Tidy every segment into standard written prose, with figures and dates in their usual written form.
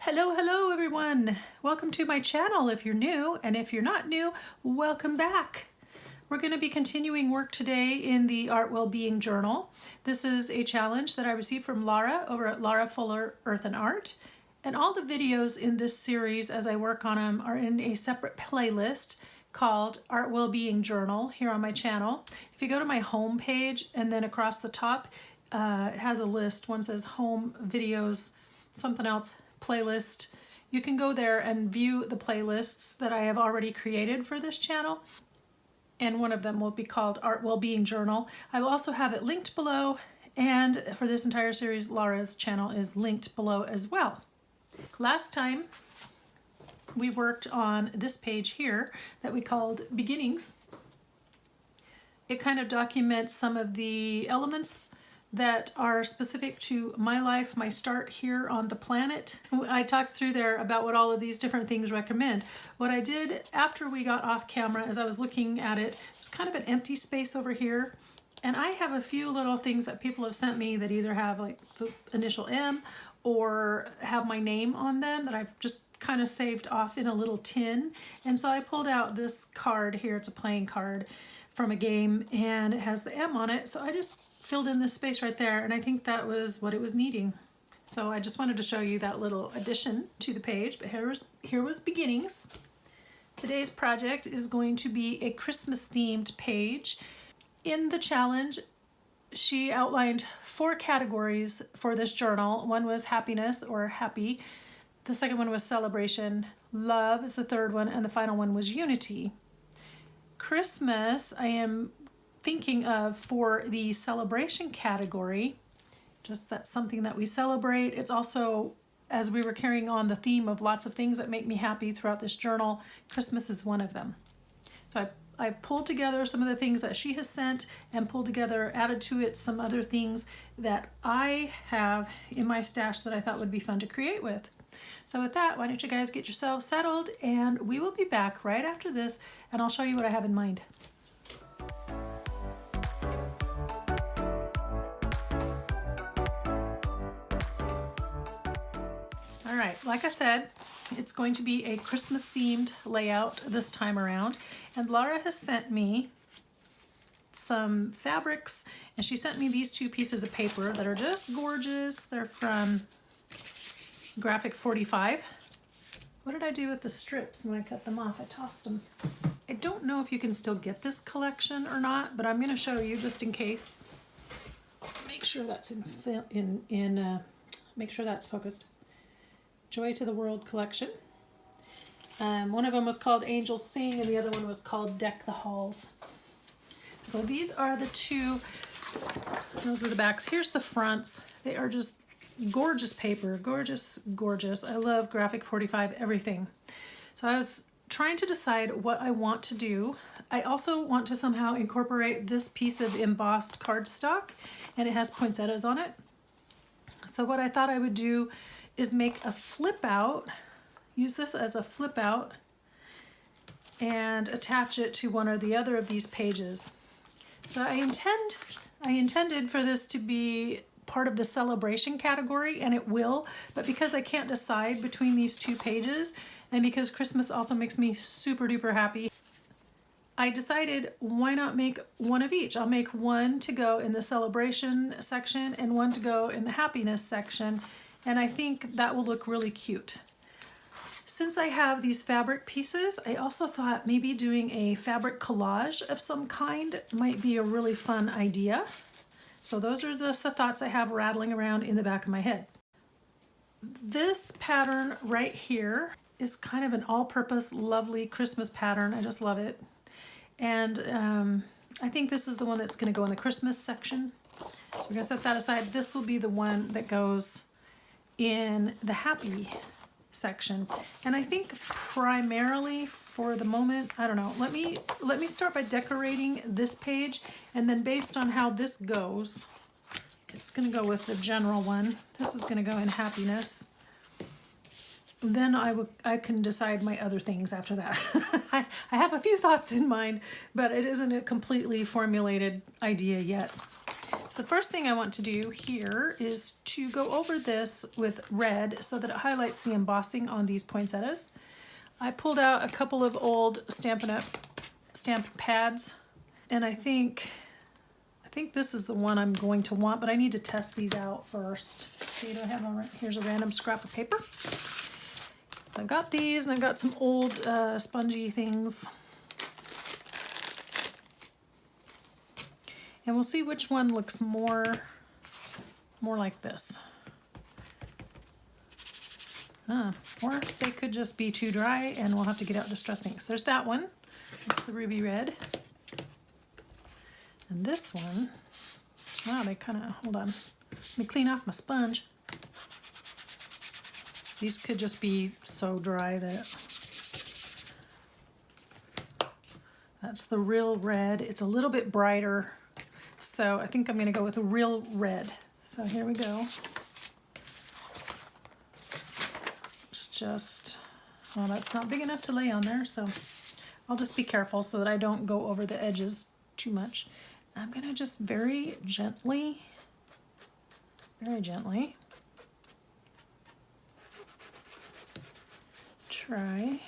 Hello everyone. Welcome to my channel if you're new, and if you're not new, welcome back. We're going to be continuing work today in the Art Wellbeing Journal. This is a challenge that I received from Lara over at Lara Fuller Earth and Art. And all the videos in this series as I work on them are in a separate playlist called Art Wellbeing Journal here on my channel. If you go to my home page and then across the top, it has a list. One says home videos, something else, playlist. You can go there and view the playlists that I have already created for this channel, and one of them will be called Art Wellbeing Journal. I will also have it linked below, and for this entire series, Lara's channel is linked below as well. Last time we worked on this page here that we called Beginnings. It kind of documents some of the elements that are specific to my life, my start here on the planet. I talked through there about what all of these different things recommend. What I did after we got off camera, as I was looking at it, there's kind of an empty space over here. And I have a few little things that people have sent me that either have like the initial M or have my name on them that I've just kind of saved off in a little tin. And so I pulled out this card here. It's a playing card from a game and it has the M on it. So I just filled in this space right there, and I think that was what it was needing. So I just wanted to show you that little addition to the page, but here was Beginnings. Today's project is going to be a Christmas themed page. In the challenge, she outlined 4 categories for this journal. One was happiness or happy. The second one was celebration. Love is the third one, and the final one was unity. Christmas, I am thinking of for the celebration category, just that's something that we celebrate. It's also, as we were carrying on the theme of lots of things that make me happy throughout this journal, Christmas is one of them. So I pulled together some of the things that she has sent and pulled together, added to it some other things that I have in my stash that I thought would be fun to create with. So with that, why don't you guys get yourselves settled, and we will be back right after this, and I'll show you what I have in mind. All right, like I said, it's going to be a Christmas themed layout this time around, and Lara has sent me some fabrics, and she sent me these 2 pieces of paper that are just gorgeous. They're from Graphic 45. What did I do with the strips when I cut them off? I tossed them. I don't know if you can still get this collection or not, but I'm going to show you just in case. Make sure that's make sure that's focused. Joy to the World collection. One of them was called Angels Sing, and the other one was called Deck the Halls. So these are the 2, those are the backs. Here's the fronts. They are just gorgeous paper, gorgeous, gorgeous. I love Graphic 45 everything. So I was trying to decide what I want to do. I also want to somehow incorporate this piece of embossed cardstock, and it has poinsettias on it. So what I thought I would do is make a flip out, use this as a flip out, and attach it to one or the other of these pages. So I intended for this to be part of the celebration category, and it will, but because I can't decide between these 2 pages, and because Christmas also makes me super duper happy, I decided why not make one of each. I'll make one to go in the celebration section and one to go in the happiness section, and I think that will look really cute. Since I have these fabric pieces, I also thought maybe doing a fabric collage of some kind might be a really fun idea. So those are just the thoughts I have rattling around in the back of my head. This pattern right here is kind of an all-purpose lovely Christmas pattern. I just love it. And I think this is the one that's going to go in the Christmas section. So we're going to set that aside. This will be the one that goes in the happy section. And I think primarily for the moment, I don't know, let me start by decorating this page, and then based on how this goes, it's going to go with the general one. This is going to go in happiness. Then I can decide my other things after that. I have a few thoughts in mind, but it isn't a completely formulated idea yet. So the first thing I want to do here is to go over this with red so that it highlights the embossing on these poinsettias. I pulled out a couple of old Stampin' Up! Stampin' pads, and I think this is the one I'm going to want, but I need to test these out first. See, do I have here's a random scrap of paper. So I've got these, and I've got some old spongy things. And we'll see which one looks more like this. Or they could just be too dry and we'll have to get out Distress inks. There's that one. It's the ruby red. And this one, wow, they kind of, hold on. Let me clean off my sponge. These could just be so dry that, that's the real red. It's a little bit brighter. So I think I'm going to go with the real red. So here we go. It's just, well, that's not big enough to lay on there, so I'll just be careful so that I don't go over the edges too much. I'm going to just very gently try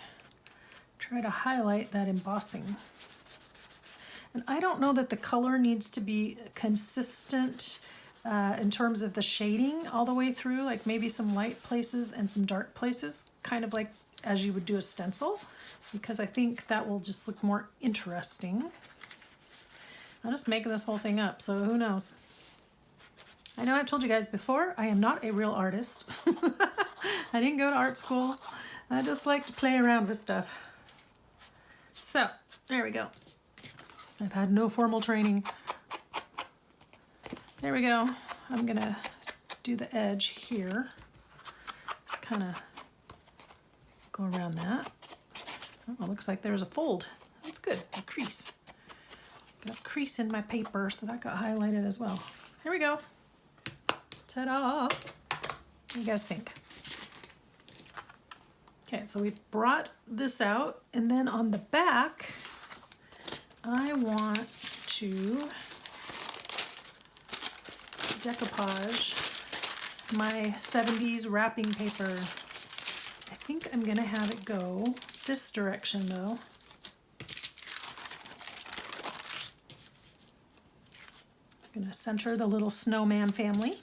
to highlight that embossing. And I don't know that the color needs to be consistent in terms of the shading all the way through, like maybe some light places and some dark places, kind of like as you would do a stencil, because I think that will just look more interesting. I'm just making this whole thing up, so who knows. I know I've told you guys before, I am not a real artist. I didn't go to art school. I just like to play around with stuff. So, there we go. I've had no formal training. There we go. I'm gonna do the edge here. Just kind of go around that. Oh, looks like there's a fold. That's good, a crease. Got a crease in my paper, so that got highlighted as well. Here we go. Ta-da! What do you guys think? Okay, so we've brought this out, and then on the back, I want to decoupage my 70s wrapping paper. I think I'm gonna have it go this direction though. I'm gonna center the little snowman family.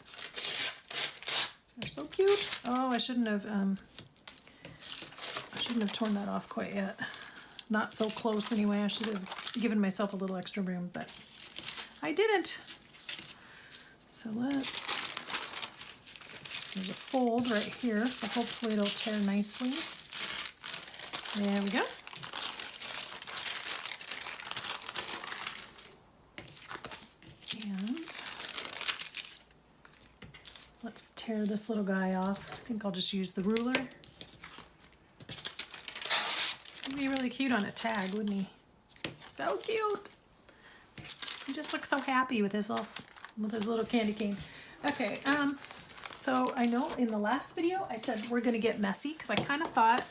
They're so cute. Oh, I shouldn't have torn that off quite yet. Not so close anyway. I should have given myself a little extra room, but I didn't. So there's a fold right here, so hopefully it'll tear nicely. There we go. And let's tear this little guy off. I think I'll just use the ruler. He'd be really cute on a tag, wouldn't he? So cute. He just looks so happy with his little candy cane. Okay, so I know in the last video I said we're gonna get messy because I kind of thought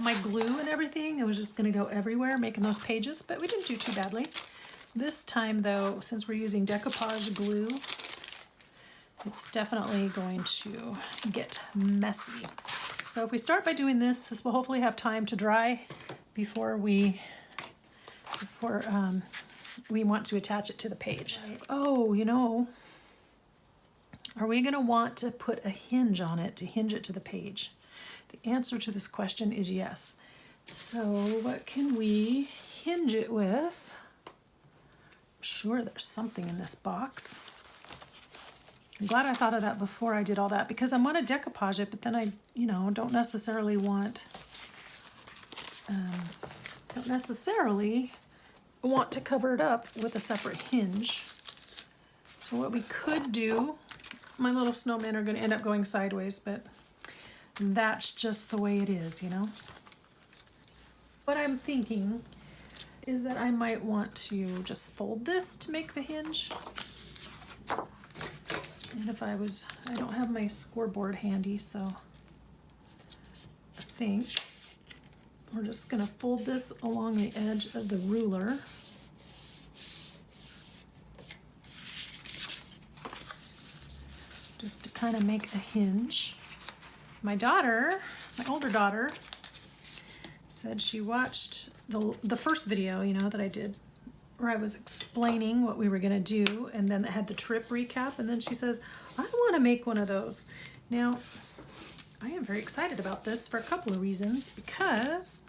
my glue and everything, it was just gonna go everywhere making those pages, but we didn't do too badly. This time though, since we're using decoupage glue, it's definitely going to get messy. So if we start by doing this, this will hopefully have time to dry before we want to attach it to the page. Oh, you know, are we gonna want to put a hinge on it to hinge it to the page? The answer to this question is yes. So what can we hinge it with? I'm sure there's something in this box. I'm glad I thought of that before I did all that, because I want to decoupage it, but then I, don't necessarily want to cover it up with a separate hinge. So what we could do, my little snowmen are going to end up going sideways, but that's just the way it is, What I'm thinking is that I might want to just fold this to make the hinge. And if I don't have my scoreboard handy, so I think we're just going to fold this along the edge of the ruler. kind of make a hinge. My daughter, my older daughter, said she watched the first video, you know, that I did, where I was explaining what we were gonna do, and then it had the trip recap, and then she says, I wanna make one of those. Now, I am very excited about this for a couple of reasons, because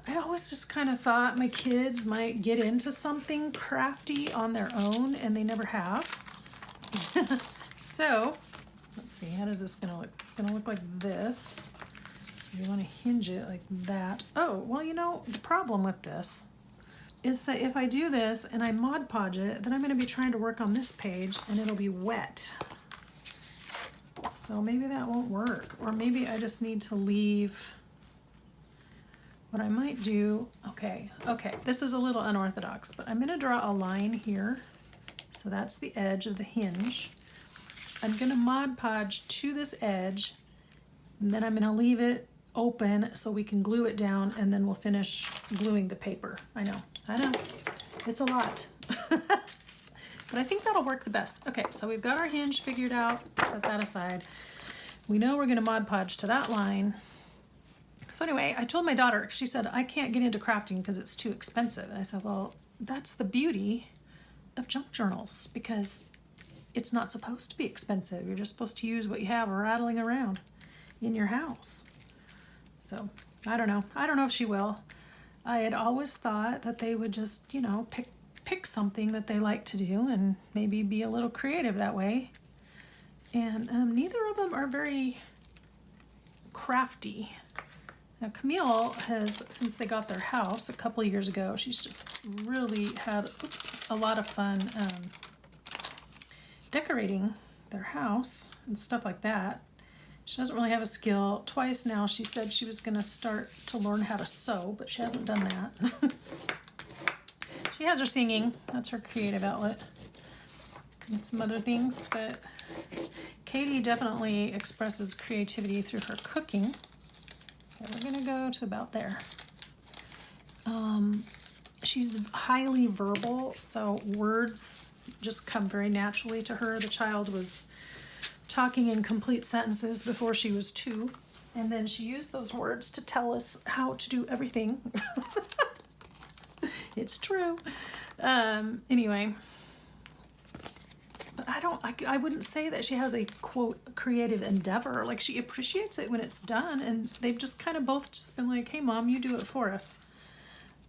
I always just kind of thought my kids might get into something crafty on their own, and they never have. So, let's see, how does this gonna look? It's gonna look like this. So you wanna hinge it like that. Oh, well, you know, the problem with this is that if I do this and I Mod Podge it, then I'm gonna be trying to work on this page and it'll be wet. So maybe that won't work, or maybe I just need to leave. What I might do, okay, this is a little unorthodox, but I'm gonna draw a line here. So that's the edge of the hinge. I'm gonna Mod Podge to this edge, and then I'm gonna leave it open so we can glue it down, and then we'll finish gluing the paper. I know, it's a lot. But I think that'll work the best. Okay, so we've got our hinge figured out, set that aside. We know we're gonna Mod Podge to that line. So anyway, I told my daughter, she said, I can't get into crafting because it's too expensive. And I said, well, that's the beauty of junk journals, because it's not supposed to be expensive. You're just supposed to use what you have rattling around in your house. So I don't know. I don't know if she will. I had always thought that they would just, you know, pick something that they like to do and maybe be a little creative that way. And neither of them are very crafty. Now Camille has, since they got their house a couple of years ago, she's just really had a lot of fun decorating their house and stuff like that. She doesn't really have a skill. Twice now she said she was gonna start to learn how to sew, but she hasn't done that. She has her singing, that's her creative outlet, and some other things, but Katie definitely expresses creativity through her cooking. Okay, we're gonna go to about there. She's highly verbal, so words just come very naturally to her. The child was talking in complete sentences before she was 2, and then she used those words to tell us how to do everything. It's true. Anyway, but I wouldn't say that she has a quote creative endeavor. Like, she appreciates it when it's done, and they've just kind of both just been like, hey mom, you do it for us,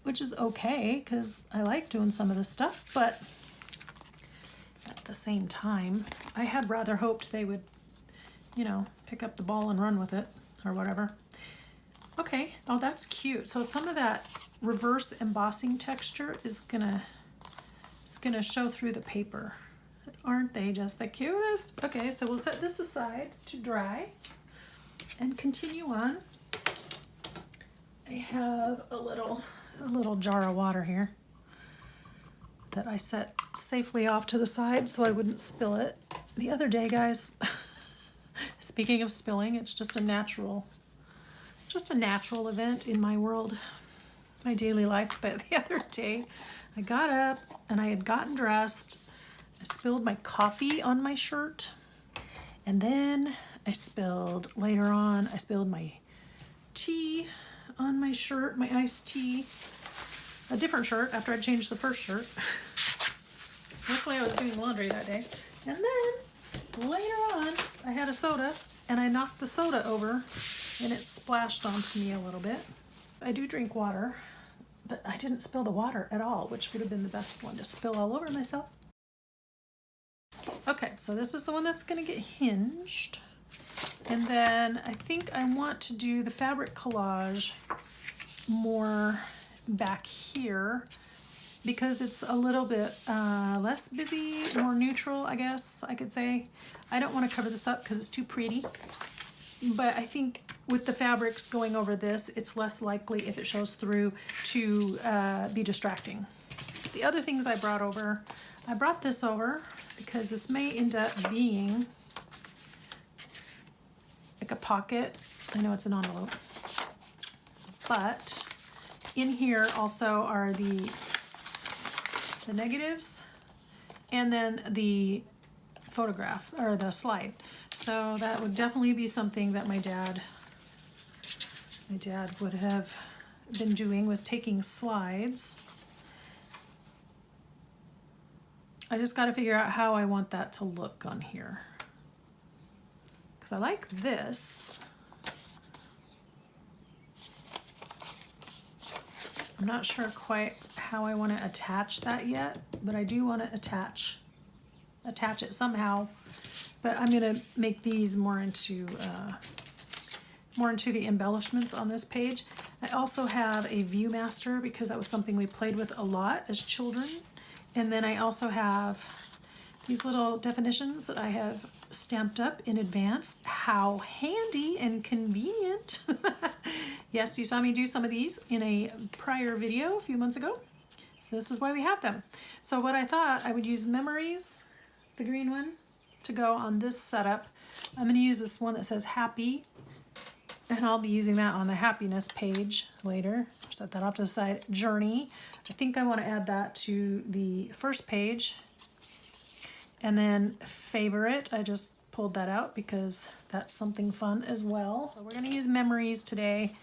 which is okay because I like doing some of this stuff, but at the same time I had rather hoped they would, you know, pick up the ball and run with it or whatever. Okay, oh, that's cute. So some of that reverse embossing texture is gonna show through the paper. Aren't they just the cutest? Okay, so we'll set this aside to dry and continue on. I have a little jar of water here that I set safely off to the side so I wouldn't spill it. The other day, guys, speaking of spilling, it's just a natural event in my world, my daily life. But the other day I got up and I had gotten dressed. I spilled my coffee on my shirt, and then I spilled my tea on my shirt, my iced tea, a different shirt after I changed the first shirt. Luckily I was doing laundry that day. And then later on I had a soda and I knocked the soda over and it splashed onto me a little bit. I do drink water, but I didn't spill the water at all, which would have been the best one to spill all over myself. Okay, so this is the one that's going to get hinged. And then I think I want to do the fabric collage more back here because it's a little bit less busy, more neutral, I guess I could say. I don't want to cover this up because it's too pretty. But I think with the fabrics going over this, it's less likely, if it shows through, to be distracting. The other things I brought this over because this may end up being like a pocket. I know it's an envelope. But in here also are the negatives and then the photograph or the slide. So that would definitely be something that my dad would have been doing, was taking slides. I just got to figure out how I want that to look on here, because I like this. I'm not sure quite how I want to attach that yet, but I do want to attach it somehow. But I'm going to make these more into the embellishments on this page. I also have a Viewmaster because that was something we played with a lot as children. And then I also have these little definitions that I have stamped up in advance. How handy and convenient. Yes, you saw me do some of these in a prior video a few months ago. So this is why we have them. So what I thought, I would use Memories, the green one, to go on this setup. I'm going to use this one that says Happy, and I'll be using that on the happiness page later. Set that off to the side. Journey. I think I want to add that to the first page. And then Favorite. I just pulled that out because that's something fun as well. So we're going to use Memories today.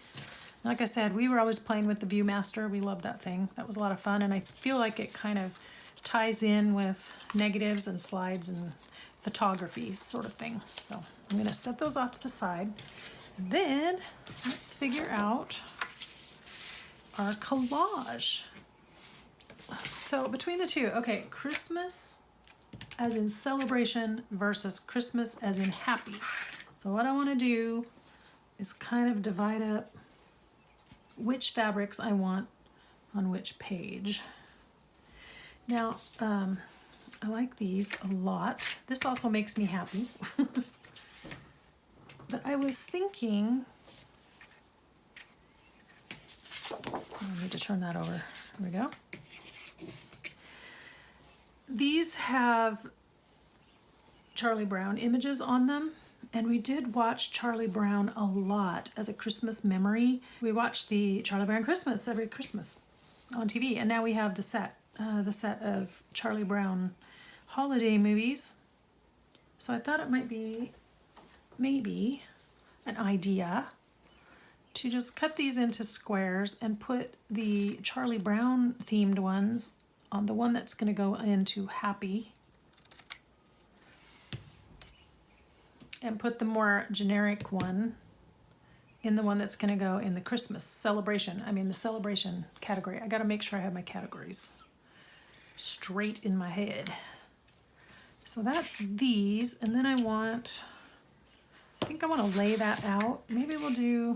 Like I said, we were always playing with the Viewmaster. We loved that thing. That was a lot of fun, and I feel like it kind of ties in with negatives and slides and photography sort of thing. So I'm going to set those off to the side. Then let's figure out our collage. So between the two, okay, Christmas as in celebration versus Christmas as in happy. So what I want to do is kind of divide up which fabrics I want on which page. Now, I like these a lot. This also makes me happy. But I was thinking, I need to turn that over. Here we go. These have Charlie Brown images on them, and we did watch Charlie Brown a lot as a Christmas memory. We watched the Charlie Brown Christmas every Christmas on TV, and now we have the set of Charlie Brown holiday movies. So I thought it might be maybe an idea to just cut these into squares and put the Charlie Brown themed ones on the one that's going to go into Happy, and put the more generic one in the one that's going to go in the Christmas celebration. I mean the celebration category. I got to make sure I have my categories straight in my head. So that's these, and then I think I want to lay that out. Maybe we'll do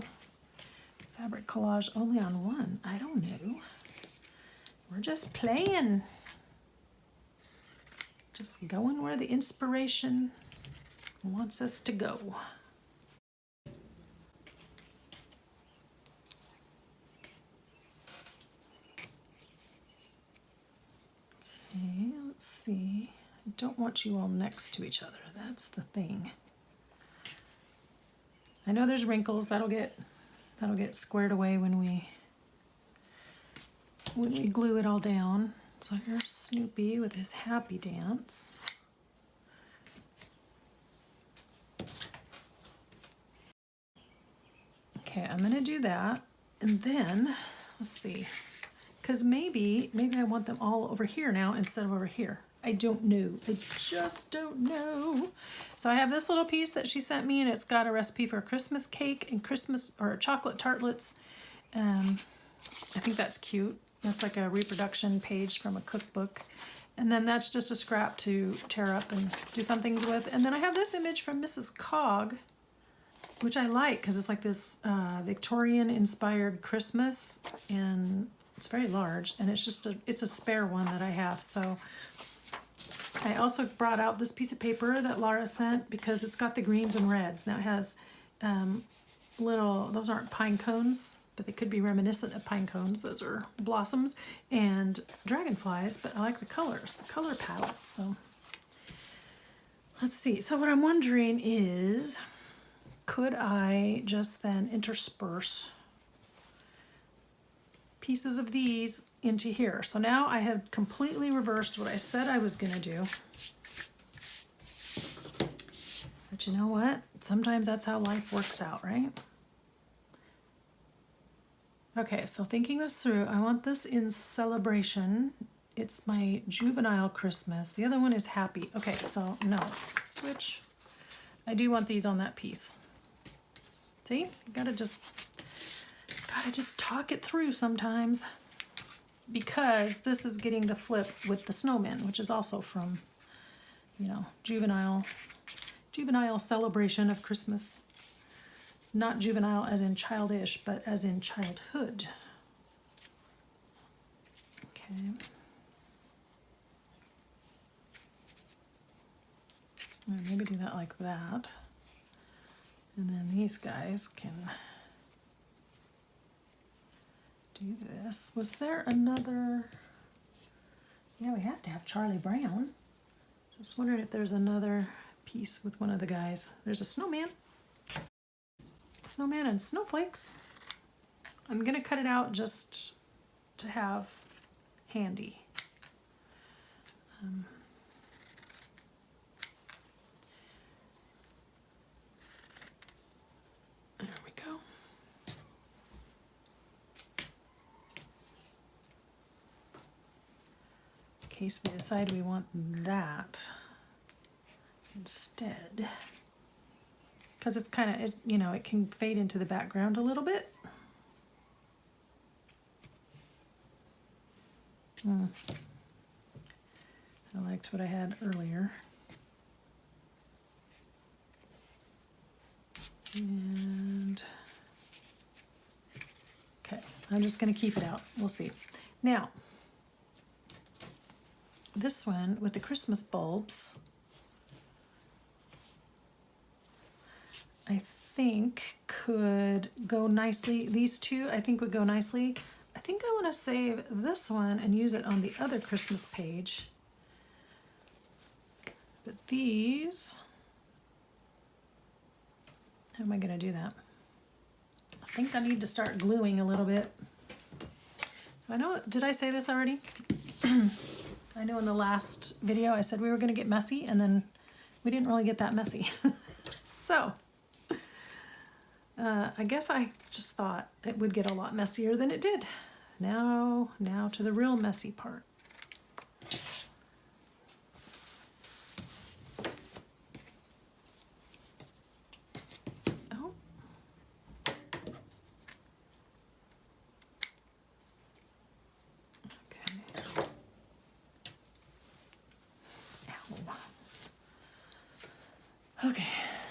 fabric collage only on one. I don't know. We're just playing. Just going where the inspiration wants us to go. Okay, let's see. I don't want you all next to each other. That's the thing. I know there's wrinkles. That'll get squared away when we glue it all down. So here's Snoopy with his happy dance. Okay, I'm gonna do that, and then let's see, because maybe I want them all over here now instead of over here. I don't know. I just don't know. So I have this little piece that she sent me, and it's got a recipe for a Christmas cake and Christmas or chocolate tartlets. I think that's cute. That's like a reproduction page from a cookbook. And then that's just a scrap to tear up and do fun things with. And then I have this image from Mrs. Cog, which I like because it's like this Victorian inspired Christmas, and it's very large, and it's a spare one that I have. So I also brought out this piece of paper that Lara sent because it's got the greens and reds. Now it has those aren't pine cones, but they could be reminiscent of pine cones. Those are blossoms and dragonflies, but I like the colors, the color palette. So let's see. So what I'm wondering is, could I just then intersperse pieces of these into here? So now I have completely reversed what I said I was going to do. But you know what? Sometimes that's how life works out, right? Okay, so thinking this through, I want this in Celebration. It's my Juvenile Christmas. The other one is Happy. Okay, so no, switch. I do want these on that piece. See, you gotta just talk it through sometimes, because this is getting the flip with the snowman, which is also from, you know, juvenile celebration of Christmas. Not juvenile as in childish, but as in childhood. Okay. Or maybe do that like that. And then these guys can do this. Was there another? Yeah, we have to have Charlie Brown. Just wondering if there's another piece with one of the guys. There's a snowman. Snowman and snowflakes. I'm gonna cut it out just to have handy. There we go. In case we decide we want that instead. Because it's kind of, you know, it can fade into the background a little bit. I liked what I had earlier. And, okay, I'm just going to keep it out. We'll see. Now, this one with the Christmas bulbs, I think could go nicely. These two I think would go nicely. I think I want to save this one and use it on the other Christmas page. But these, how am I going to do that? I think I need to start gluing a little bit. So I know, did I say this already? I know in the last video I said we were going to get messy, and then we didn't really get that messy. So I guess I just thought it would get a lot messier than it did. Now to the real messy part. Oh. Okay. Ow. Okay,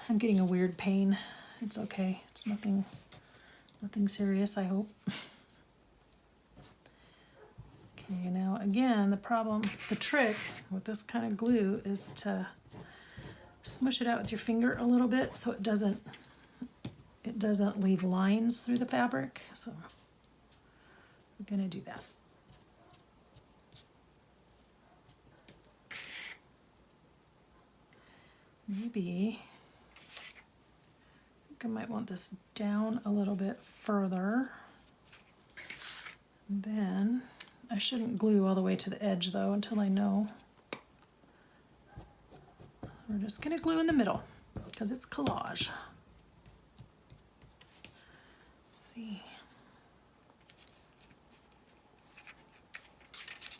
I'm getting a weird pain. It's okay. It's nothing serious, I hope. Okay, now again, the trick with this kind of glue is to smush it out with your finger a little bit so it doesn't leave lines through the fabric. So we're gonna do that. Maybe I might want this down a little bit further. And then I shouldn't glue all the way to the edge though until I know. We're just gonna glue in the middle because it's collage. Let's see.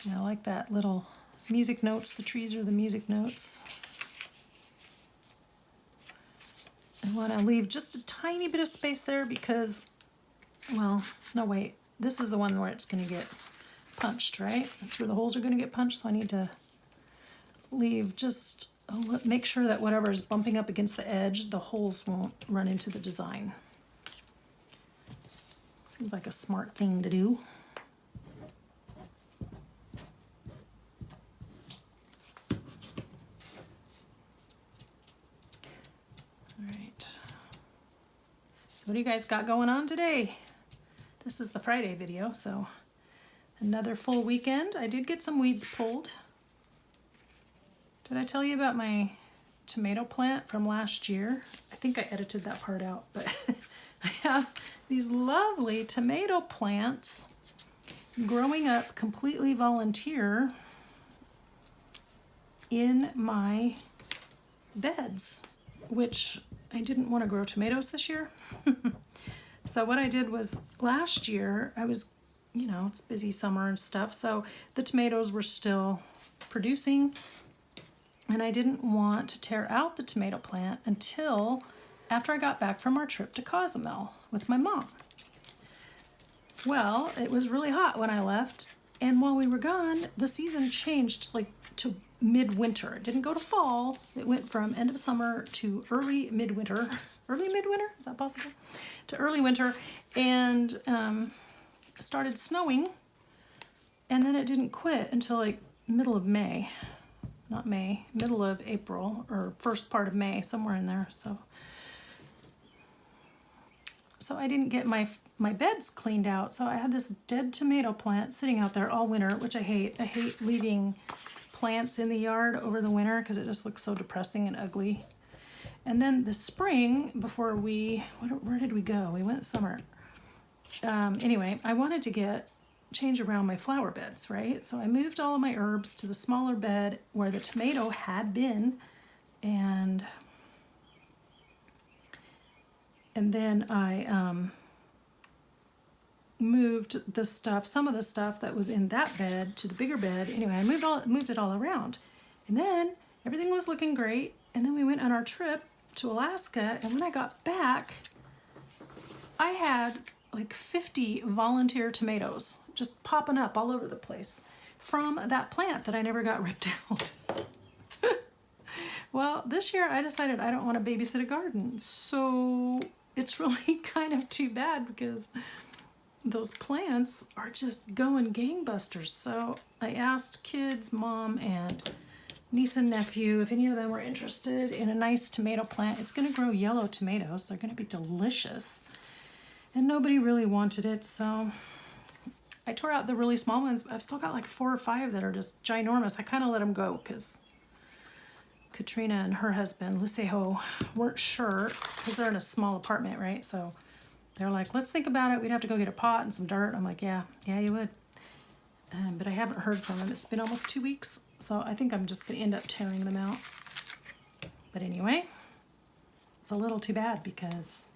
Yeah, I like that little music notes. The trees are the music notes. I want to leave just a tiny bit of space there because, well, no wait, this is the one where it's going to get punched, right? That's where the holes are going to get punched, so I need to leave just, make sure that whatever is bumping up against the edge, the holes won't run into the design. Seems like a smart thing to do. So what do you guys got going on today? This is the Friday video, so another full weekend. I did get some weeds pulled. Did I tell you about my tomato plant from last year? I think I edited that part out, but I have these lovely tomato plants growing up completely volunteer in my beds. which I didn't want to grow tomatoes this year. So what I did was last year I was, you know, it's busy summer and stuff, so the tomatoes were still producing, and I didn't want to tear out the tomato plant until after I got back from our trip to Cozumel with my mom. Well, it was really hot when I left, and while we were gone, the season changed like to midwinter. It didn't go to fall. It went from end of summer to early midwinter. Early midwinter? Is that possible? To early winter, and started snowing, and then it didn't quit until like middle of May. Not May, middle of April, or first part of May, somewhere in there. So I didn't get my beds cleaned out, so I had this dead tomato plant sitting out there all winter, which I hate. I hate leaving plants in the yard over the winter because it just looks so depressing and ugly. And then the spring, before where did we go? We went summer. Anyway, I wanted to change around my flower beds, right? So I moved all of my herbs to the smaller bed where the tomato had been, and then I moved some of the stuff that was in that bed to the bigger bed. Anyway, I moved it all around. And then everything was looking great. And then we went on our trip to Alaska. And when I got back, I had like 50 volunteer tomatoes just popping up all over the place from that plant that I never got ripped out. Well, this year I decided I don't want to babysit a garden. So it's really kind of too bad because those plants are just going gangbusters. So I asked kids, mom, and niece and nephew if any of them were interested in a nice tomato plant. It's going to grow yellow tomatoes. They're going to be delicious. And nobody really wanted it, so I tore out the really small ones. I've still got like 4 or 5 that are just ginormous. I kind of let them go because Katrina and her husband, Liseho, weren't sure because they're in a small apartment, right? So they're like, let's think about it. We'd have to go get a pot and some dirt. I'm like, yeah, you would. But I haven't heard from them. It's been almost 2 weeks, so I think I'm just going to end up tearing them out. But anyway, it's a little too bad because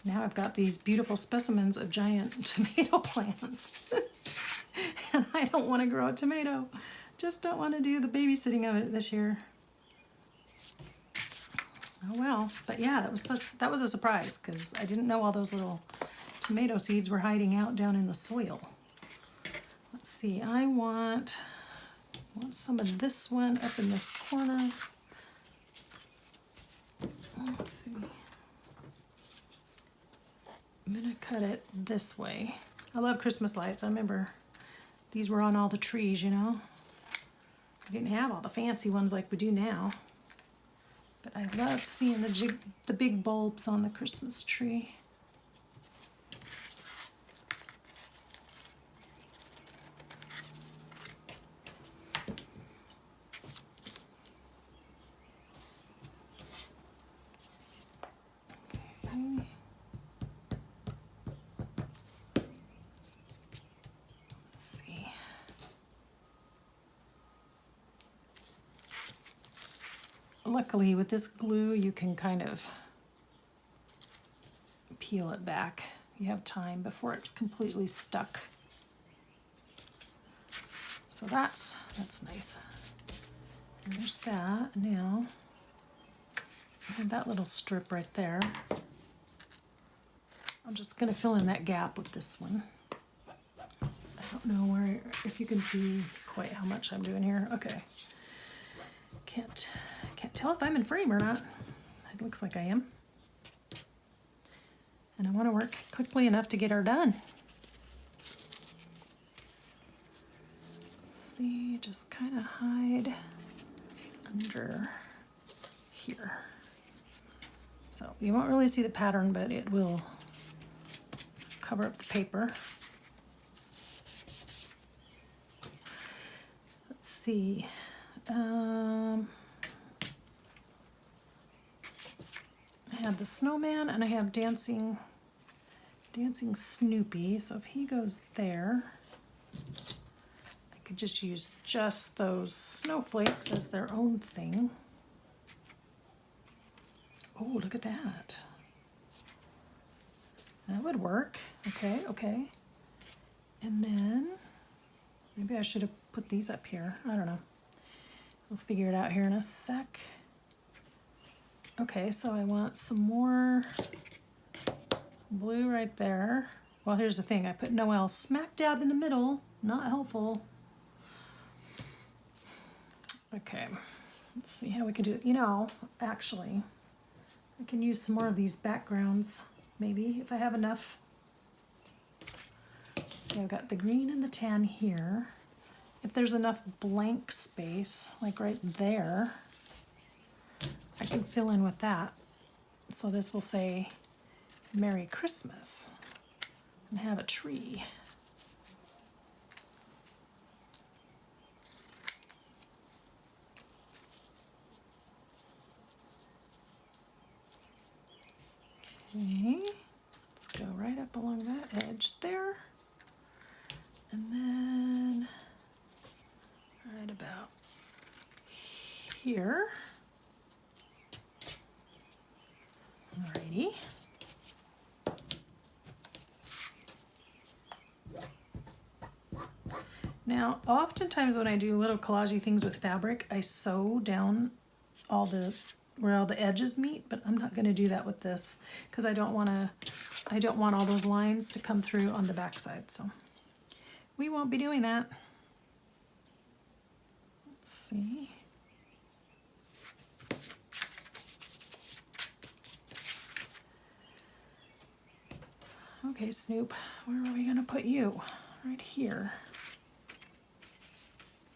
now I've got these beautiful specimens of giant tomato plants. And I don't want to grow a tomato. Just don't want to do the babysitting of it this year. Oh well, but yeah, that was a surprise because I didn't know all those little tomato seeds were hiding out down in the soil. Let's see, I want some of this one up in this corner. Let's see. I'm gonna cut it this way. I love Christmas lights. I remember these were on all the trees, you know. I didn't have all the fancy ones like we do now. But I love seeing the big bulbs on the Christmas tree. Okay. Let's see. Luckily, with this glue, you can kind of peel it back. You have time before it's completely stuck. So that's nice. And there's that. Now, I have that little strip right there. I'm just going to fill in that gap with this one. I don't know if you can see quite how much I'm doing here. Okay. Can't tell if I'm in frame or not. It looks like I am. And I want to work quickly enough to get her done. Let's see, just kind of hide under here. So you won't really see the pattern, but it will cover up the paper. Let's see. I have the snowman and I have dancing Snoopy. So if he goes there, I could just use just those snowflakes as their own thing. Oh, look at that. That would work. Okay, okay. And then maybe I should have put these up here. I don't know. We'll figure it out here in a sec. Okay, so I want some more blue right there. Well, here's the thing. I put Noel smack dab in the middle. Not helpful. Okay, let's see how we can do it. You know, actually, I can use some more of these backgrounds, maybe, if I have enough. Let's see, I've got the green and the tan here. If there's enough blank space, like right there, I can fill in with that. So this will say Merry Christmas and have a tree. Okay, let's go right up along that edge there. And then right about here. Alrighty. Now, oftentimes when I do little collagey things with fabric, I sew down where all the edges meet, but I'm not going to do that with this because I don't want all those lines to come through on the back side. So we won't be doing that. Let's see. Okay, Snoop, where are we going to put you? Right here.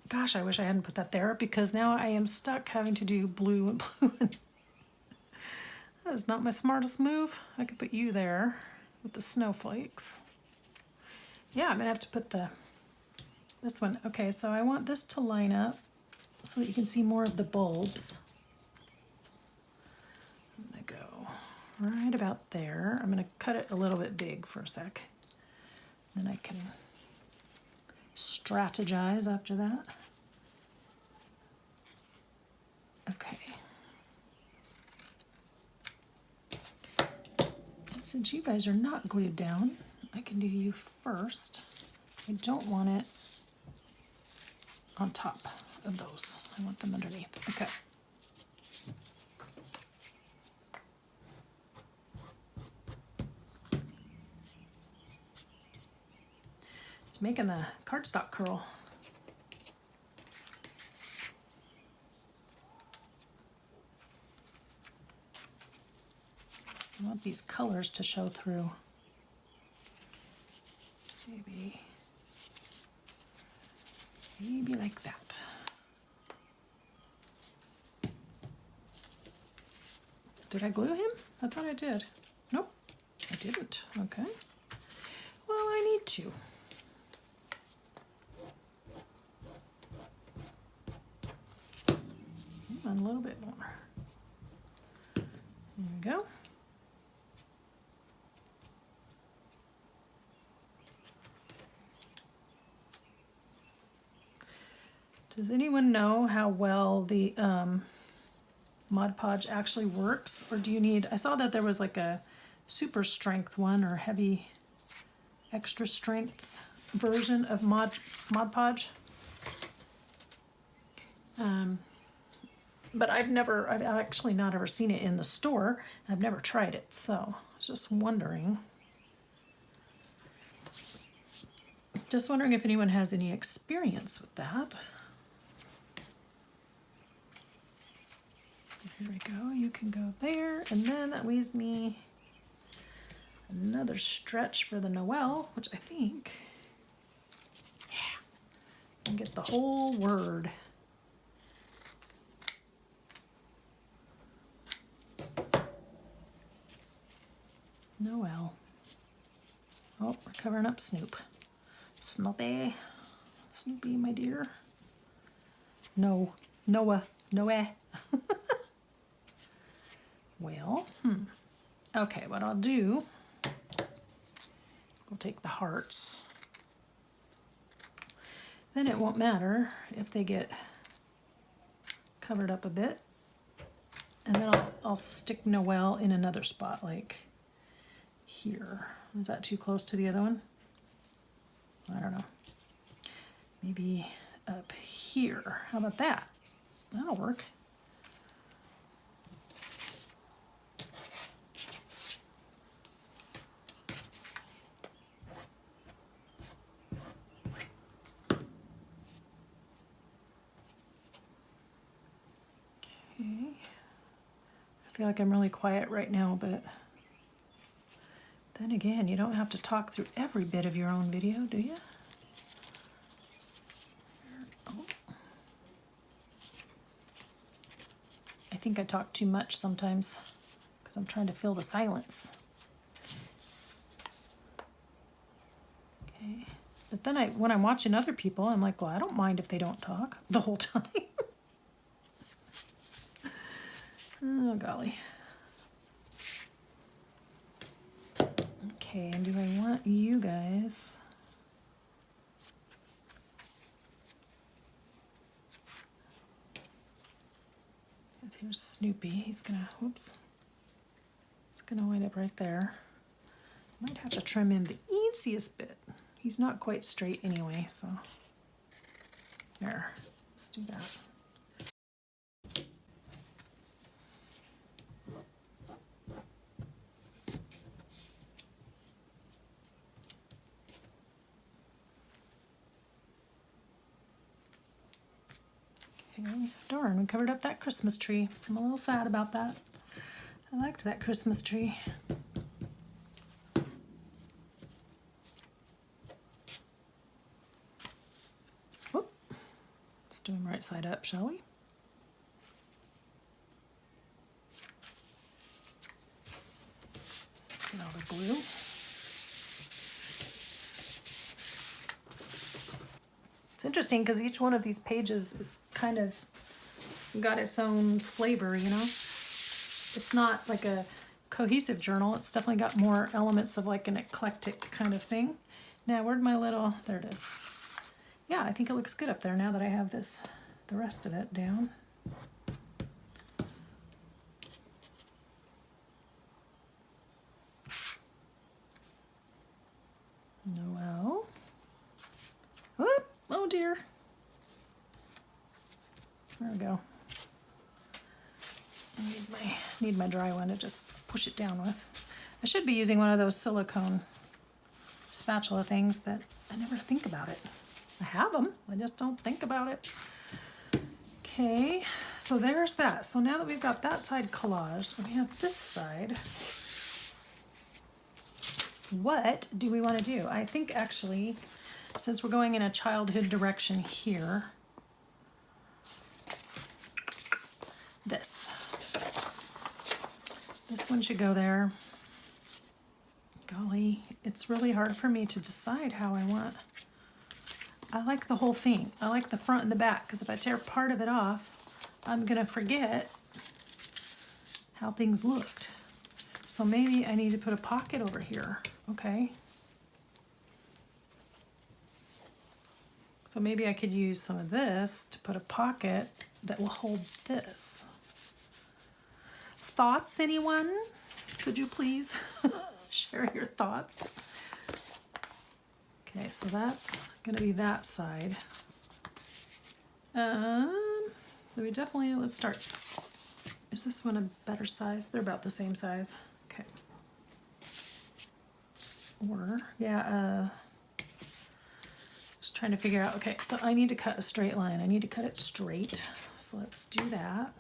Gosh, I wish I hadn't put that there because now I am stuck having to do blue and blue. That is not my smartest move. I could put you there with the snowflakes. Yeah, I'm gonna have to put this one. Okay, so I want this to line up so that you can see more of the bulbs. I'm gonna go right about there. I'm gonna cut it a little bit big for a sec. Then I can strategize after that. Okay. And since you guys are not glued down, I can do you first. I don't want it on top of those. I want them underneath. Okay. It's making the cardstock curl. I want these colors to show through. Maybe like that. Did I glue him? I thought I did. Nope, I didn't. Okay. Well, I need to. And a little bit more. There we go. Does anyone know how well the Mod Podge actually works? Or do you need, I saw that there was like a super strength one or heavy extra strength version of Mod Podge. But I've actually not ever seen it in the store. I've never tried it, so I was just wondering. Just wondering if anyone has any experience with that. Here we go, you can go there, and then that leaves me another stretch for the Noel, which I think, yeah, I can get the whole word. Noel. Oh, we're covering up Snoop. Snoopy. Snoopy, my dear. No. Noah. Noah. Well, okay, what I'll do, we'll take the hearts. Then it won't matter if they get covered up a bit. And then I'll stick Noel in another spot, like here. Is that too close to the other one? I don't know. Maybe up here. How about that? That'll work. Okay. I feel like I'm really quiet right now, but then again, you don't have to talk through every bit of your own video, do you? Oh. I think I talk too much sometimes because I'm trying to fill the silence. Okay. But then when I'm watching other people, I'm like, well, I don't mind if they don't talk the whole time. Oh, golly. Okay, and do I want you guys? Here's Snoopy. He's gonna, whoops. He's gonna wind up right there. Might have to trim in the easiest bit. He's not quite straight anyway, so. There, let's do that. Okay, darn, we covered up that Christmas tree. I'm a little sad about that. I liked that Christmas tree. Whoop. Let's do him right side up, shall we? Get all the blue. It's interesting because each one of these pages is kind of got its own flavor, you know? It's not like a cohesive journal. It's definitely got more elements of like an eclectic kind of thing. Now, where'd my little, there it is. Yeah, I think it looks good up there now that I have this, the rest of it down. Noel. Whoop, oh dear. There we go. I need my dry one to just push it down with. I should be using one of those silicone spatula things, but I never think about it. I have them, I just don't think about it. Okay, so there's that. So now that we've got that side collaged, we have this side. What do we want to do? I think actually, since we're going in a childhood direction here, this one should go there. Golly, it's really hard for me to decide how I want. I like the whole thing. I like the front and the back, because if I tear part of it off, I'm gonna forget how things looked. So maybe I need to put a pocket over here. Okay. So maybe I could use some of this to put a pocket that will hold this. Thoughts, anyone? Could you please share your thoughts? Okay, so that's gonna be that side. So we definitely, let's start. Is this one a better size? They're about the same size. Okay. Or, yeah, just trying to figure out, okay, so I need to cut a straight line. I need to cut it straight. So let's do that.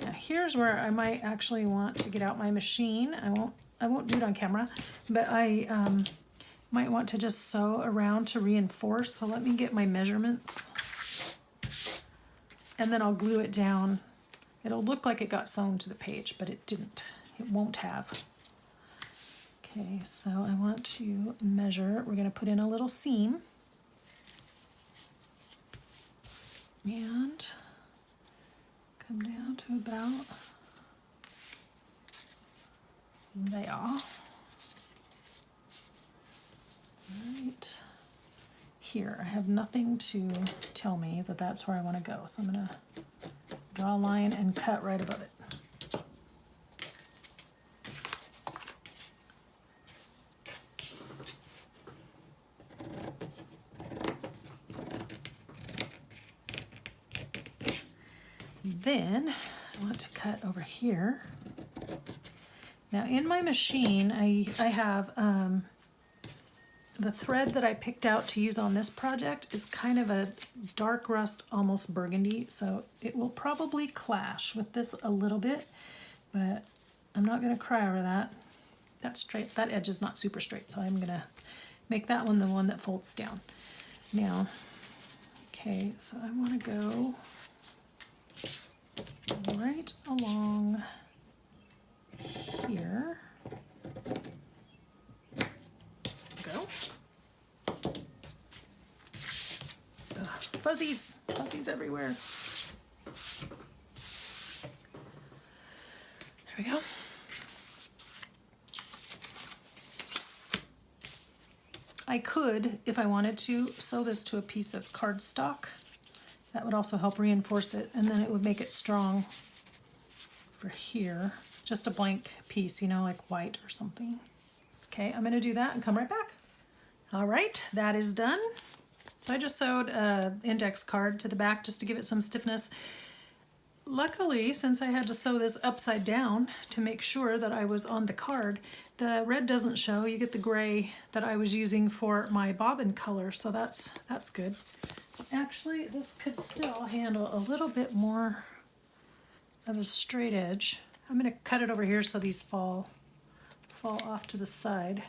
Now here's where I might actually want to get out my machine. I won't do it on camera, but I might want to just sew around to reinforce. So let me get my measurements and then I'll glue it down. It'll look like it got sewn to the page, but it didn't. It won't have. Okay, so I want to measure. We're going to put in a little seam and come down to about there. Right here. I have nothing to tell me that that's where I want to go. So I'm going to draw a line and cut right above it. Then I want to cut over here. Now in my machine, I have the thread that I picked out to use on this project is kind of a dark rust, almost burgundy, so it will probably clash with this a little bit, but I'm not going to cry over that. That's straight. That edge is not super straight, so I'm going to make that one the one that folds down. Now, okay, so I want to go right along here. Go. Ugh, fuzzies everywhere. There we go. I could, if I wanted to, sew this to a piece of cardstock. That would also help reinforce it, and then it would make it strong for here. Just a blank piece, you know, like white or something. Okay, I'm gonna do that and come right back. All right, that is done. So I just sewed an index card to the back just to give it some stiffness. Luckily, since I had to sew this upside down to make sure that I was on the card, the red doesn't show. You get the gray that I was using for my bobbin color, so that's good. Actually, this could still handle a little bit more of a straight edge. I'm going to cut it over here so these fall off to the side.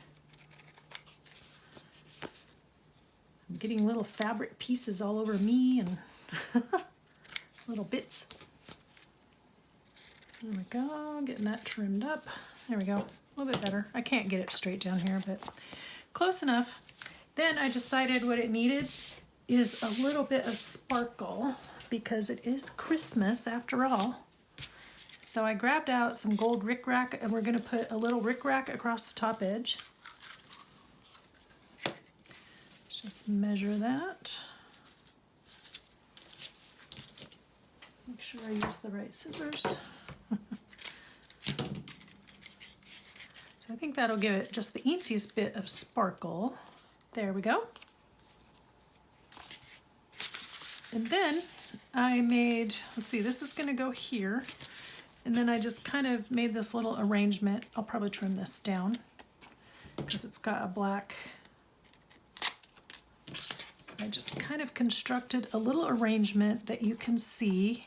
I'm getting little fabric pieces all over me and little bits. There we go, getting that trimmed up. There we go, a little bit better. I can't get it straight down here, but close enough. Then I decided what it needed is a little bit of sparkle because it is Christmas after all. So I grabbed out some gold rickrack and we're going to put a little rickrack across the top edge. Just measure that. Make sure I use the right scissors. So I think that'll give it just the easiest bit of sparkle. There we go. And then I made, let's see, this is going to go here. And then I just kind of made this little arrangement. I'll probably trim this down because it's got a black. I just kind of constructed a little arrangement that you can see.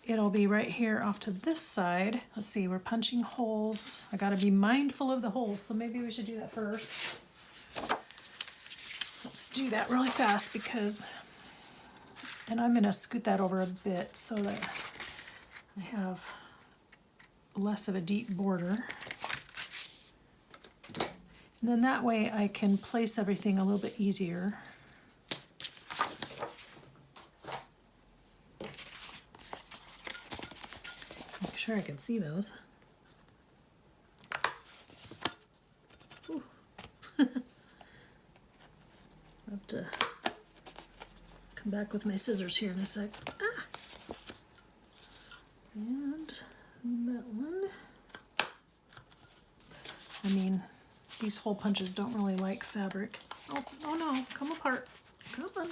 It'll be right here off to this side. Let's see, we're punching holes. I got to be mindful of the holes, so maybe we should do that first. Let's do that really fast because, and I'm going to scoot that over a bit so that I have less of a deep border. And then that way I can place everything a little bit easier. Make sure I can see those. Ooh. I'll have to come back with my scissors here in a sec. Ah! And that one. I mean, these hole punches don't really like fabric. Oh, oh no, come apart. Come on.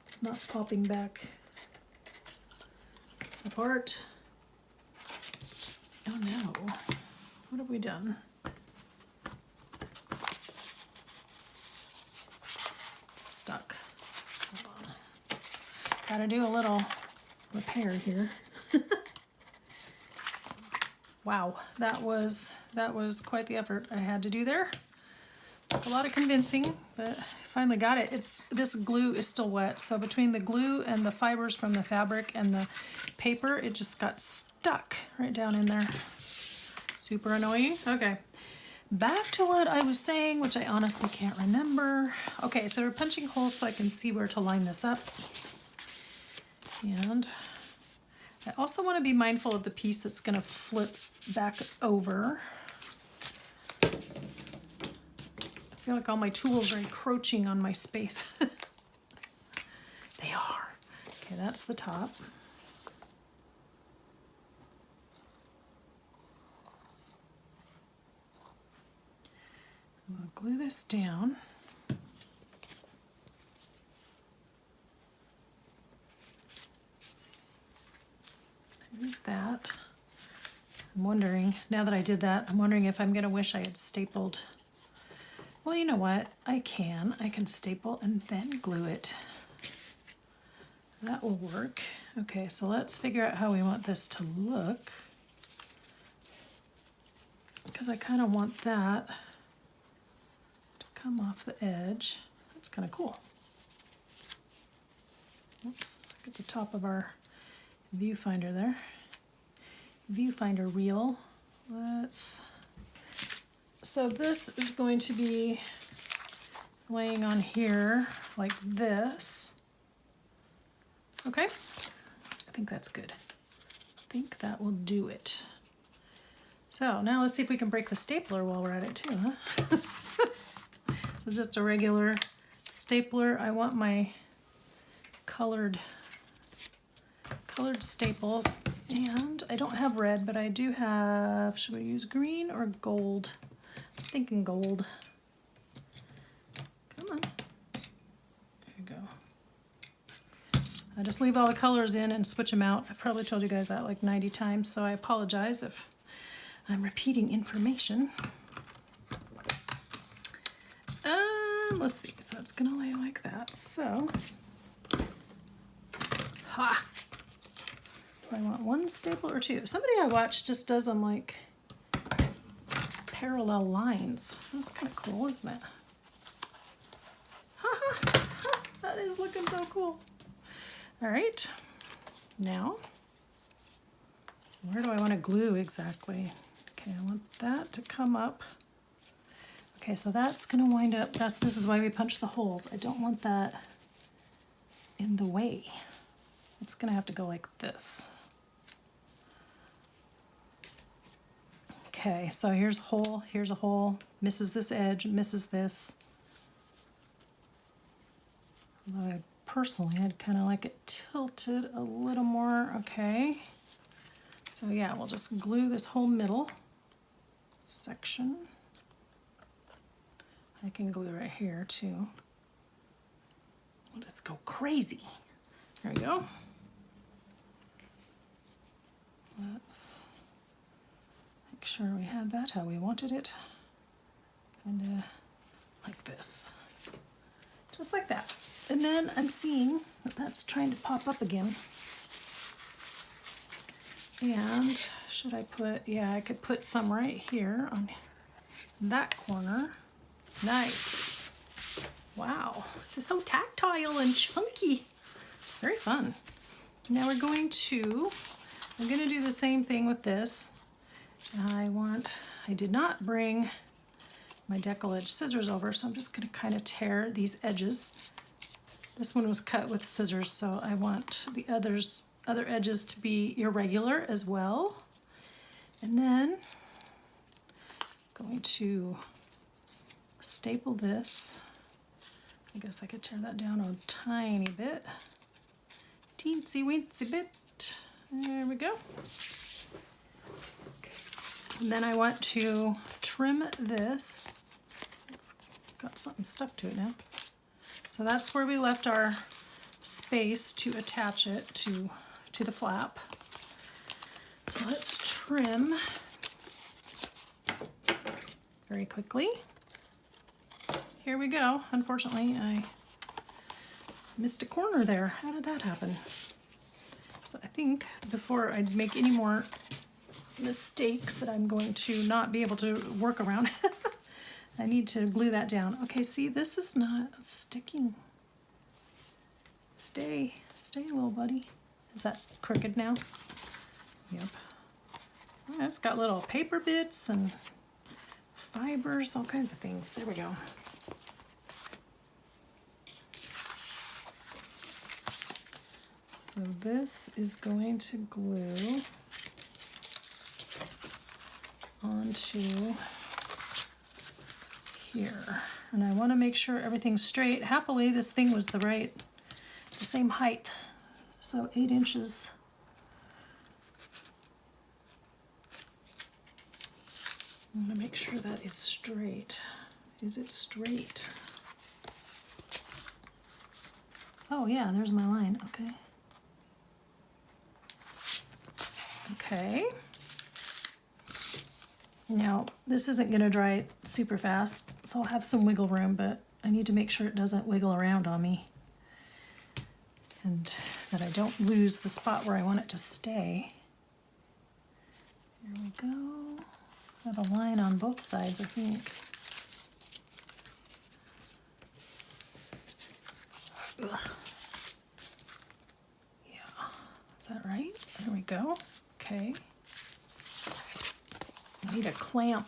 It's not popping back apart. Oh no. What have we done? Stuck. Hold on. Gotta do a little repair here. Wow, that was quite the effort I had to do there. A lot of convincing, but I finally got it. This glue is still wet, so between the glue and the fibers from the fabric and the paper, it just got stuck right down in there. Super annoying. Okay, back to what I was saying, which I honestly can't remember. Okay, so we're punching holes so I can see where to line this up. And I also want to be mindful of the piece that's going to flip back over. feel like all my tools are encroaching on my space. They are. Okay, that's the top. I'll glue this down. There's that. I'm wondering, now that I did that, I'm wondering if I'm going to wish I had stapled. Well, you know what? I can staple and then glue it. That will work. Okay, so let's figure out how we want this to look. Because I kind of want that to come off the edge. That's kind of cool. Oops, look at the top of our viewfinder there. Viewfinder reel. So this is going to be laying on here like this. Okay, I think that's good. I think that will do it. So now let's see if we can break the stapler while we're at it too, huh? So just a regular stapler. I want my colored staples, and I don't have red, but I do have, should we use green or gold? I'm thinking gold. Come on. There you go. I just leave all the colors in and switch them out. I've probably told you guys that like 90 times, so I apologize if I'm repeating information. Let's see, so it's gonna lay like that. So, ha! Do I want one staple or two? Somebody I watched just does them like parallel lines. That's kind of cool, isn't it? Ha ha! That is looking so cool. All right, now, where do I want to glue exactly? Okay, I want that to come up. Okay, so that's gonna wind up, this is why we punch the holes. I don't want that in the way. It's gonna have to go like this. Okay, so here's a hole, misses this edge, misses this. Although I personally, I'd kind of like it tilted a little more. Okay, so yeah, we'll just glue this whole middle section. I can glue right here too. We'll just go crazy. There we go. Let's make sure we had that how we wanted it. Kind of like this. Just like that. And then I'm seeing that that's trying to pop up again. And should I put, yeah, I could put some right here on that corner. Nice. Wow, this is so tactile and chunky. It's very fun. Now I'm going to do the same thing with this. I did not bring my decollage scissors over, so I'm just gonna kind of tear these edges. This one was cut with scissors, so I want the other edges to be irregular as well. And then I'm going to staple this. I guess I could tear that down a tiny bit. Teensy weensy bit. There we go. And then I want to trim this. It's got something stuck to it now. So that's where we left our space to attach it to the flap. So let's trim very quickly. Here we go. Unfortunately, I missed a corner there. How did that happen? So I think before I make any more mistakes that I'm going to not be able to work around, I need to glue that down. Okay, see, this is not sticking. Stay, little buddy. Is that crooked now? Yep. Yeah, it's got little paper bits and fibers, all kinds of things. There we go. So this is going to glue onto here. and I want to make sure everything's straight. Happily, this thing was the same height, so 8 inches. I want to make sure that is straight. Is it straight? Oh yeah, there's my line, okay. Okay. Now, this isn't going to dry super fast, so I'll have some wiggle room, but I need to make sure it doesn't wiggle around on me. And that I don't lose the spot where I want it to stay. Here we go. I have a line on both sides, I think. Ugh. Yeah, is that right? There we go. Okay. I need a clamp.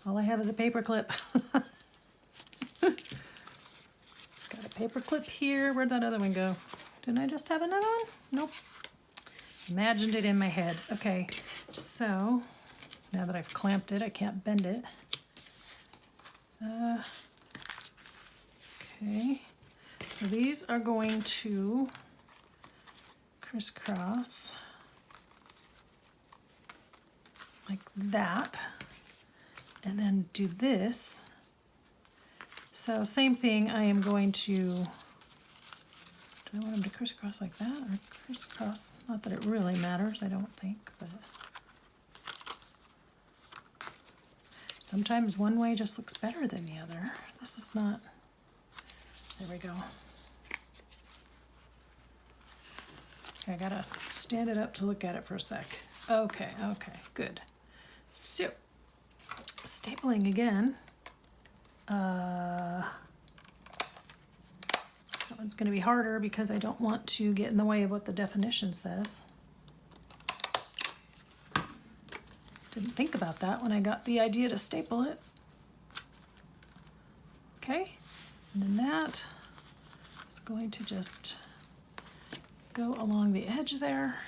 All I have is a paper clip. Got a paper clip here. Where'd that other one go? Didn't I just have another one? Nope. Imagined it in my head. Okay, so now that I've clamped it, I can't bend it. Okay, so these are going to crisscross like that, and then do this. So same thing, I am going to, do I want them to crisscross like that, or crisscross? Not that it really matters, I don't think, but sometimes one way just looks better than the other. This is not, there we go. Okay, I gotta stand it up to look at it for a sec. Okay, okay, good. So, stapling again. That one's going to be harder because I don't want to get in the way of what the definition says. Didn't think about that when I got the idea to staple it. Okay, and then that is going to just go along the edge there.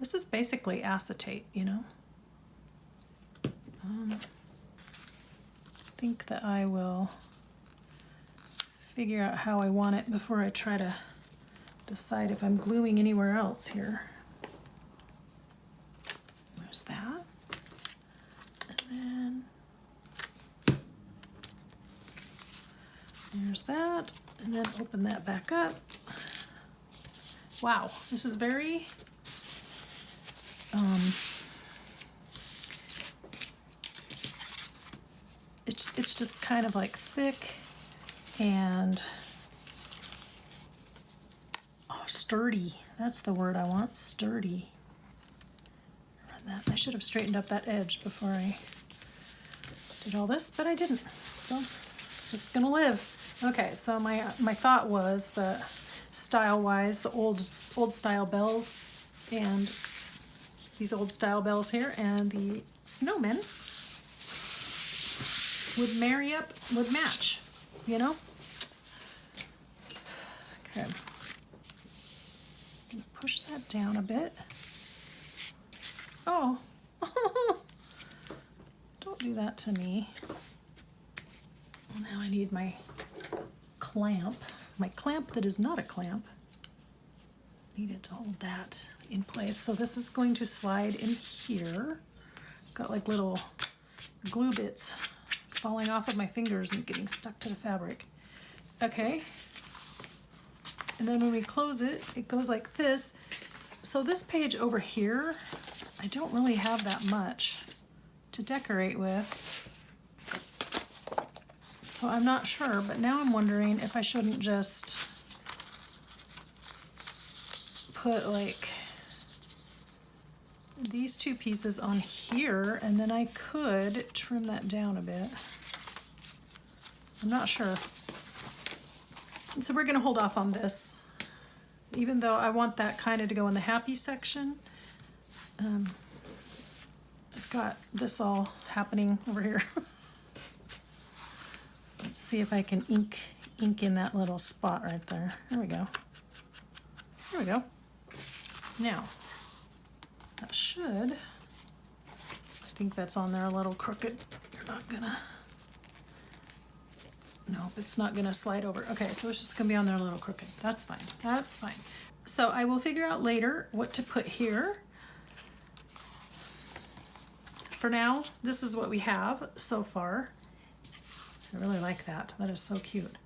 This is basically acetate, you know. I think that I will figure out how I want it before I try to decide if I'm gluing anywhere else here. There's that. And then there's that. And then open that back up. Wow, this is very it's just kind of like thick and sturdy. That's the word I want, sturdy. Run that. I should have straightened up that edge before I did all this, but I didn't. So it's just gonna live. Okay, so my thought was that style-wise, the old style bells and these old style bells here and the snowmen would marry up, would match, you know? Okay. I'm gonna push that down a bit. Oh, don't do that to me. Well, now I need my clamp that is not a clamp. It's needed to hold that in place. So this is going to slide in here. Got like little glue bits falling off of my fingers and getting stuck to the fabric. Okay. And then when we close it, it goes like this. So this page over here, I don't really have that much to decorate with. So I'm not sure, but now I'm wondering if I shouldn't just put like these two pieces on here, and then I could trim that down a bit. I'm not sure. And so we're gonna hold off on this, even though I want that kind of to go in the happy section. I've got this all happening over here. Let's see if I can ink in that little spot right there. There we go. There we go. Now, that should think that's on there a little crooked. You're not gonna, nope, it's not gonna slide over. Okay, so it's just gonna be on there a little crooked. That's fine, that's fine. So I will figure out later what to put here. For now, this is what we have so far. I really like that. That is so cute.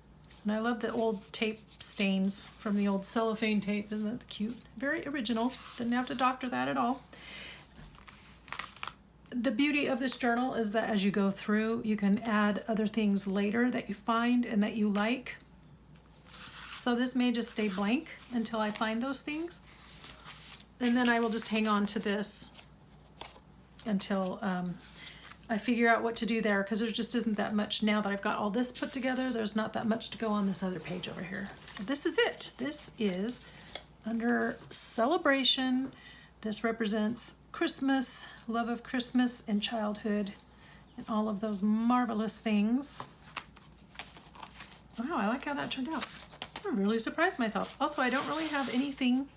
And I love the old tape stains from the old cellophane tape. Isn't that cute? Very original. Didn't have to doctor that at all. The beauty of this journal is that as you go through, you can add other things later that you find and that you like. So this may just stay blank until I find those things. And then I will just hang on to this until I figure out what to do there, because there just isn't that much now that I've got all this put together. There's not that much to go on this other page over here. So this is it. This is under celebration. This represents Christmas, love of Christmas and childhood and all of those marvelous things. Wow, I like how that turned out. I really surprised myself. Also, I don't really have anything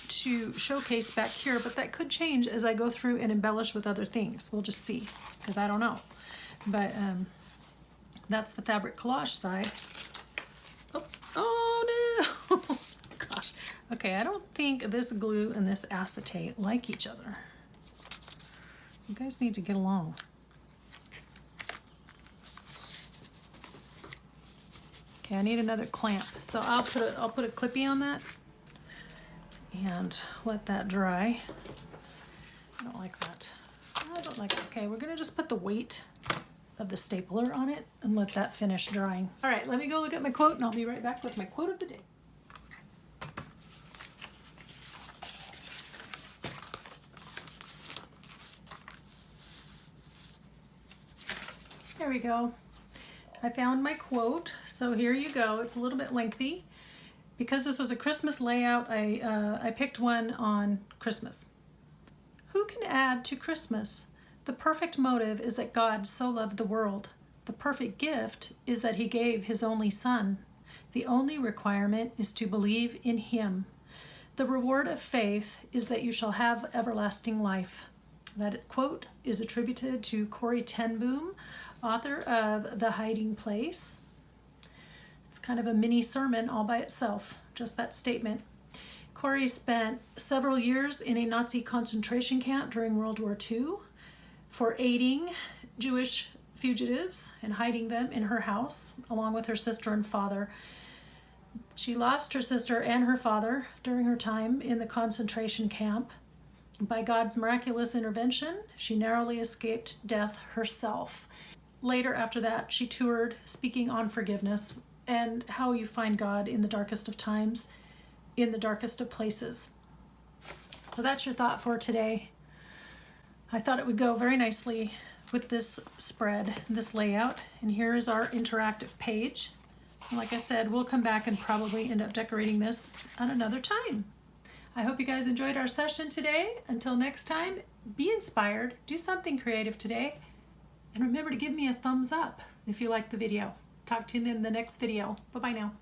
to showcase back here, but that could change as I go through and embellish with other things. We'll just see, because I don't know. But that's the fabric collage side. Oh no! Gosh. Okay, I don't think this glue and this acetate like each other. You guys need to get along. Okay, I need another clamp. So I'll put a clippy on that and let that dry. I don't like that. I don't like it. Okay, we're gonna just put the weight of the stapler on it and let that finish drying. All right, let me go look at my quote and I'll be right back with my quote of the day. There we go. I found my quote, so here you go. It's a little bit lengthy. Because this was a Christmas layout, I picked one on Christmas. Who can add to Christmas? The perfect motive is that God so loved the world. The perfect gift is that he gave his only son. The only requirement is to believe in him. The reward of faith is that you shall have everlasting life. That quote is attributed to Corrie ten Boom, author of The Hiding Place. It's kind of a mini sermon all by itself, just that statement. Corrie spent several years in a Nazi concentration camp during World War II for aiding Jewish fugitives and hiding them in her house, along with her sister and father. She lost her sister and her father during her time in the concentration camp. By God's miraculous intervention, she narrowly escaped death herself. Later, after that, she toured speaking on forgiveness and how you find God in the darkest of times, in the darkest of places. So that's your thought for today. I thought it would go very nicely with this spread, this layout. And here is our interactive page. And like I said, we'll come back and probably end up decorating this at another time. I hope you guys enjoyed our session today. Until next time, be inspired, do something creative today, and remember to give me a thumbs up if you like the video. Talk to you in the next video. Bye-bye now.